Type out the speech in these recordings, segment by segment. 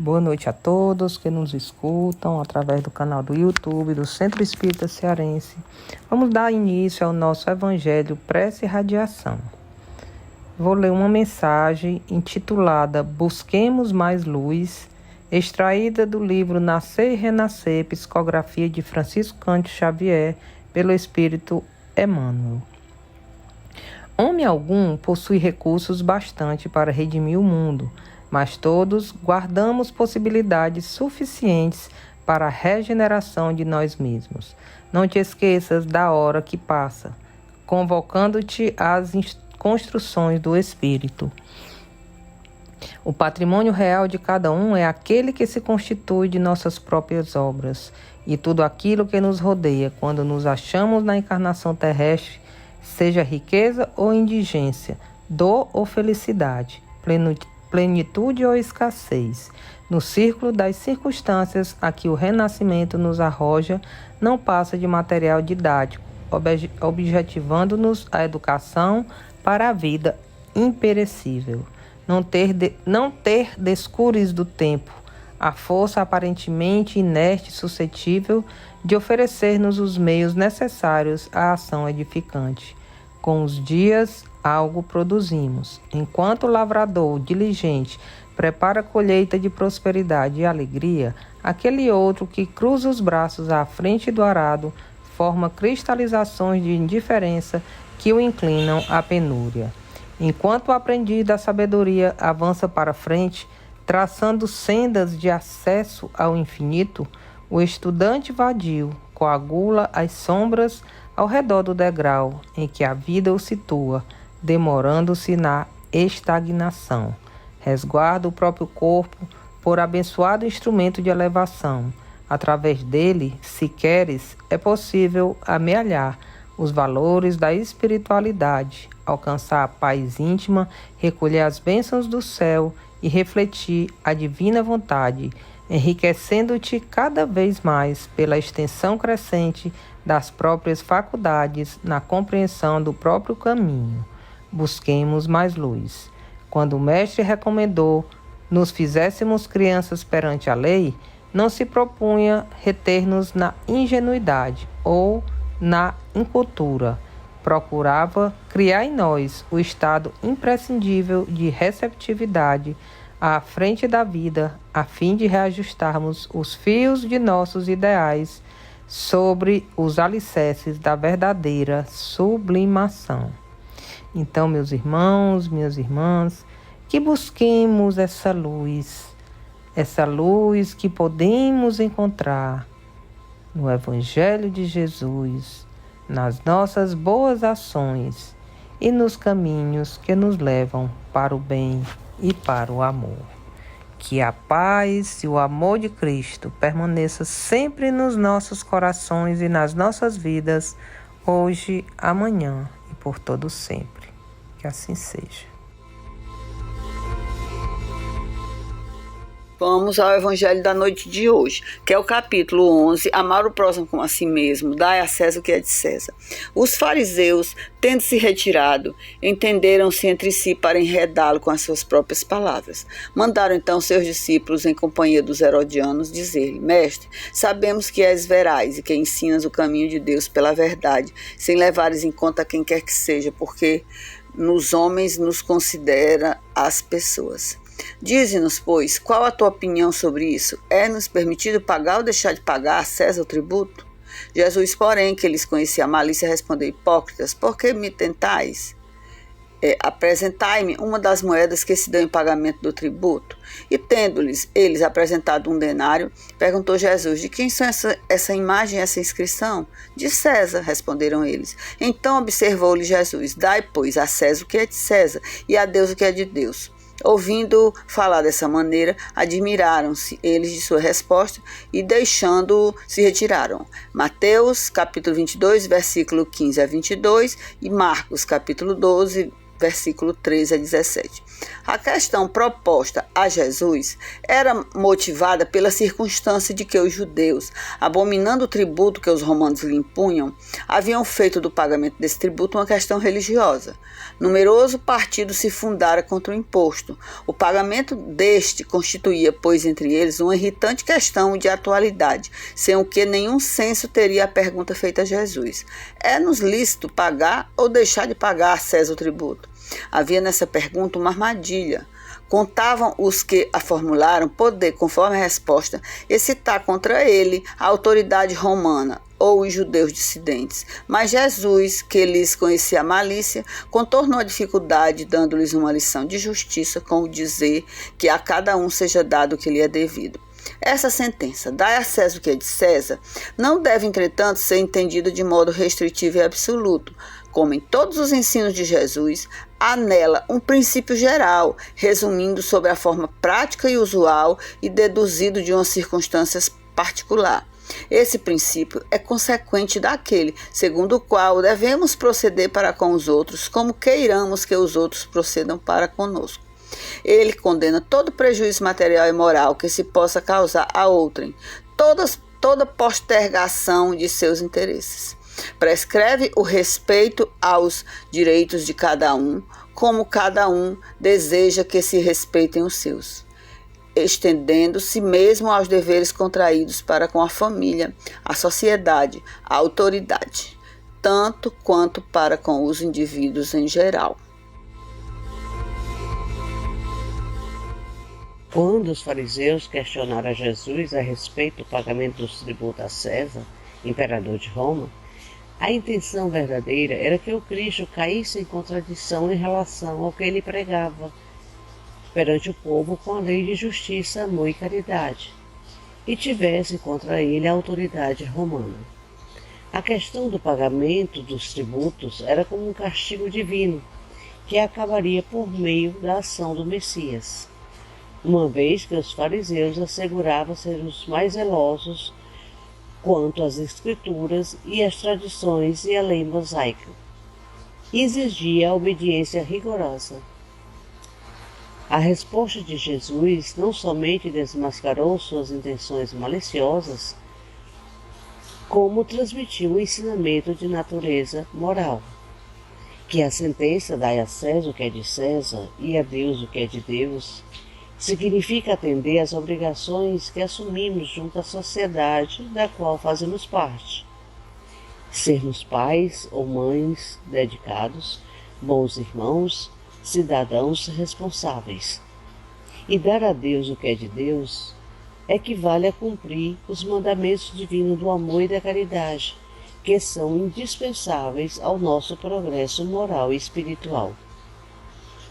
Boa noite a todos que nos escutam através do canal do YouTube do Centro Espírita Cearense. Vamos dar início ao nosso Evangelho Prece e Radiação. Vou ler uma mensagem intitulada Busquemos Mais Luz, extraída do livro Nascer e Renascer, psicografia de Francisco Cândido Xavier, pelo Espírito Emmanuel. Homem algum possui recursos bastante para redimir o mundo, mas todos guardamos possibilidades suficientes para a regeneração de nós mesmos. Não te esqueças da hora que passa, convocando-te às construções do Espírito. O patrimônio real de cada um é aquele que se constitui de nossas próprias obras, e tudo aquilo que nos rodeia quando nos achamos na encarnação terrestre, seja riqueza ou indigência, dor ou felicidade, plenitude ou escassez, no círculo das circunstâncias a que o renascimento nos arroja, não passa de material didático, objetivando-nos a educação para a vida imperecível. Não ter descures do tempo, a força aparentemente inerte e suscetível de oferecer-nos os meios necessários à ação edificante. Com os dias, algo produzimos. Enquanto o lavrador diligente prepara a colheita de prosperidade e alegria, aquele outro que cruza os braços à frente do arado forma cristalizações de indiferença que o inclinam à penúria. Enquanto o aprendiz da sabedoria avança para frente, traçando sendas de acesso ao infinito, o estudante vadio coagula as sombras ao redor do degrau em que a vida o situa, demorando-se na estagnação. Resguarda o próprio corpo por abençoado instrumento de elevação. Através dele, se queres, é possível amealhar os valores da espiritualidade, alcançar a paz íntima, recolher as bênçãos do céu e refletir a divina vontade, enriquecendo-te cada vez mais pela extensão crescente das próprias faculdades na compreensão do próprio caminho. Busquemos mais luz. Quando o Mestre recomendou nos fizéssemos crianças perante a lei, não se propunha reter-nos na ingenuidade ou na incultura. Procurava criar em nós o estado imprescindível de receptividade à frente da vida, a fim de reajustarmos os fios de nossos ideais sobre os alicerces da verdadeira sublimação. Então, meus irmãos, minhas irmãs, que busquemos essa luz que podemos encontrar no Evangelho de Jesus, nas nossas boas ações e nos caminhos que nos levam para o bem e para o amor. Que a paz e o amor de Cristo permaneça sempre nos nossos corações e nas nossas vidas, hoje, amanhã e por todo sempre. Que assim seja. Vamos ao Evangelho da noite de hoje, que é o capítulo 11, amar o próximo como a si mesmo, dai a César o que é de César. Os fariseus, tendo se retirado, entenderam-se entre si para enredá-lo com as suas próprias palavras. Mandaram então seus discípulos, em companhia dos herodianos, dizer-lhe: Mestre, sabemos que és veraz e que ensinas o caminho de Deus pela verdade, sem levares em conta quem quer que seja, porque nos homens nos considera as pessoas. Dize-nos, pois, qual a tua opinião sobre isso? É-nos permitido pagar ou deixar de pagar a César o tributo? Jesus, porém, que eles conhecia a malícia, respondeu: Hipócritas, por que me tentais? Apresentai-me uma das moedas que se dão em pagamento do tributo. E tendo-lhes eles apresentado um denário, perguntou Jesus: De quem são essa imagem e essa inscrição? De César, responderam eles. Então observou-lhe Jesus: Dai, pois, a César o que é de César, e a Deus o que é de Deus. Ouvindo falar dessa maneira, admiraram-se eles de sua resposta e, deixando-o, se retiraram. Mateus, capítulo 22, versículo 15 a 22 e Marcos, capítulo 12, versículo 13 a 17. A questão proposta a Jesus era motivada pela circunstância de que os judeus, abominando o tributo que os romanos lhe impunham, haviam feito do pagamento desse tributo uma questão religiosa. Numeroso partido se fundara contra o imposto. O pagamento deste constituía, pois, entre eles, uma irritante questão de atualidade, sem o que nenhum senso teria a pergunta feita a Jesus: é-nos lícito pagar ou deixar de pagar a César o tributo? Havia nessa pergunta uma armadilha. Contavam os que a formularam poder, conforme a resposta, excitar contra ele a autoridade romana ou os judeus dissidentes. Mas Jesus, que lhes conhecia a malícia, contornou a dificuldade, dando-lhes uma lição de justiça com o dizer que a cada um seja dado o que lhe é devido. Essa sentença, dai a César o que é de César, não deve, entretanto, ser entendida de modo restritivo e absoluto. Como em todos os ensinos de Jesus, há nela um princípio geral, resumindo sobre a forma prática e usual e deduzido de uma circunstância particular. Esse princípio é consequente daquele, segundo o qual devemos proceder para com os outros, como queiramos que os outros procedam para conosco. Ele condena todo prejuízo material e moral que se possa causar a outrem, toda postergação de seus interesses. Prescreve o respeito aos direitos de cada um, como cada um deseja que se respeitem os seus, estendendo-se mesmo aos deveres contraídos para com a família, a sociedade, a autoridade, tanto quanto para com os indivíduos em geral. Quando os fariseus questionaram a Jesus a respeito do pagamento dos tributos a César, imperador de Roma, a intenção verdadeira era que o Cristo caísse em contradição em relação ao que ele pregava perante o povo com a lei de justiça, amor e caridade, e tivesse contra ele a autoridade romana. A questão do pagamento dos tributos era como um castigo divino, que acabaria por meio da ação do Messias, uma vez que os fariseus asseguravam ser os mais zelosos quanto às escrituras e às tradições e à lei mosaica, e exigia a obediência rigorosa. A resposta de Jesus não somente desmascarou suas intenções maliciosas, como transmitiu um ensinamento de natureza moral, que a sentença dai a César o que é de César e a Deus o que é de Deus, significa atender às obrigações que assumimos junto à sociedade da qual fazemos parte. Sermos pais ou mães dedicados, bons irmãos, cidadãos responsáveis. E dar a Deus o que é de Deus equivale a cumprir os mandamentos divinos do amor e da caridade, que são indispensáveis ao nosso progresso moral e espiritual,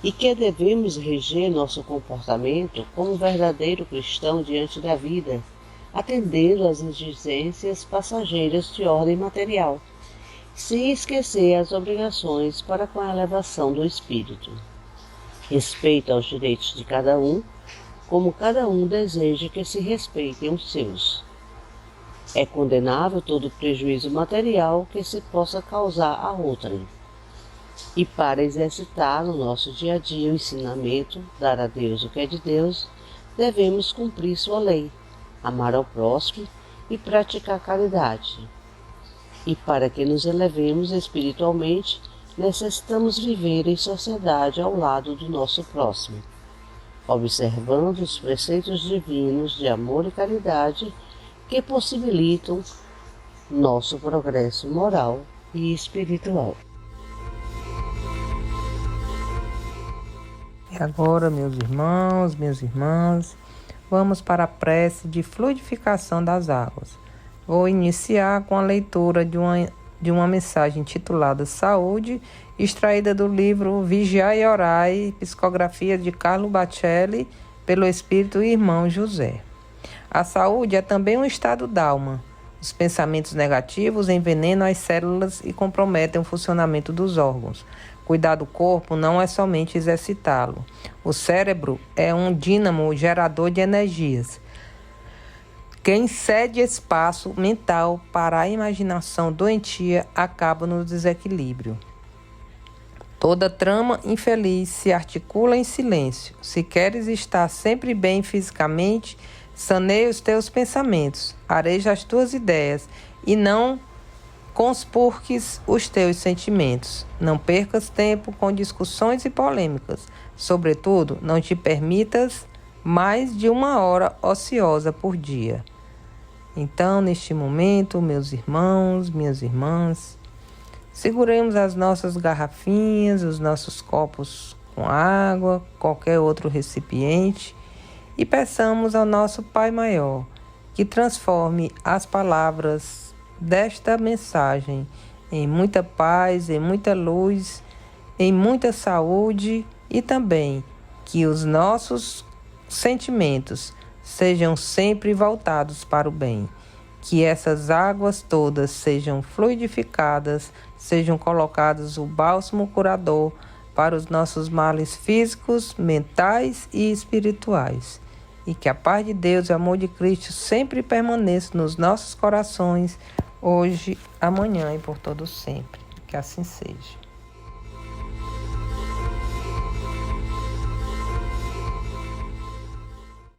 e que devemos reger nosso comportamento como verdadeiro cristão diante da vida, atendendo às exigências passageiras de ordem material, sem esquecer as obrigações para com a elevação do espírito. Respeito aos direitos de cada um, como cada um deseja que se respeitem os seus. É condenável todo prejuízo material que se possa causar a outrem. E para exercitar no nosso dia a dia o ensinamento, dar a Deus o que é de Deus, devemos cumprir sua lei, amar ao próximo e praticar caridade. E para que nos elevemos espiritualmente, necessitamos viver em sociedade ao lado do nosso próximo, observando os preceitos divinos de amor e caridade que possibilitam nosso progresso moral e espiritual. E agora, meus irmãos, minhas irmãs, vamos para a prece de fluidificação das águas. Vou iniciar com a leitura de uma mensagem intitulada Saúde, extraída do livro Vigiai e Orai, psicografia de Carlo Bacelli, pelo Espírito Irmão José. A saúde é também um estado d'alma. Os pensamentos negativos envenenam as células e comprometem o funcionamento dos órgãos. Cuidar do corpo não é somente exercitá-lo. O cérebro é um dínamo gerador de energias. Quem cede espaço mental para a imaginação doentia acaba no desequilíbrio. Toda trama infeliz se articula em silêncio. Se queres estar sempre bem fisicamente, saneia os teus pensamentos, areja as tuas ideias e não conspurques os teus sentimentos. Não percas tempo com discussões e polêmicas. Sobretudo, não te permitas mais de 1 hora ociosa por dia. Então, neste momento, meus irmãos, minhas irmãs, seguremos as nossas garrafinhas, os nossos copos com água, qualquer outro recipiente e peçamos ao nosso Pai Maior que transforme as palavras desta mensagem em muita paz, em muita luz, em muita saúde e também que os nossos sentimentos sejam sempre voltados para o bem. Que essas águas todas sejam fluidificadas, sejam colocados o bálsamo curador para os nossos males físicos, mentais e espirituais. E que a paz de Deus e o amor de Cristo sempre permaneçam nos nossos corações, hoje, amanhã e por todo sempre. Que assim seja.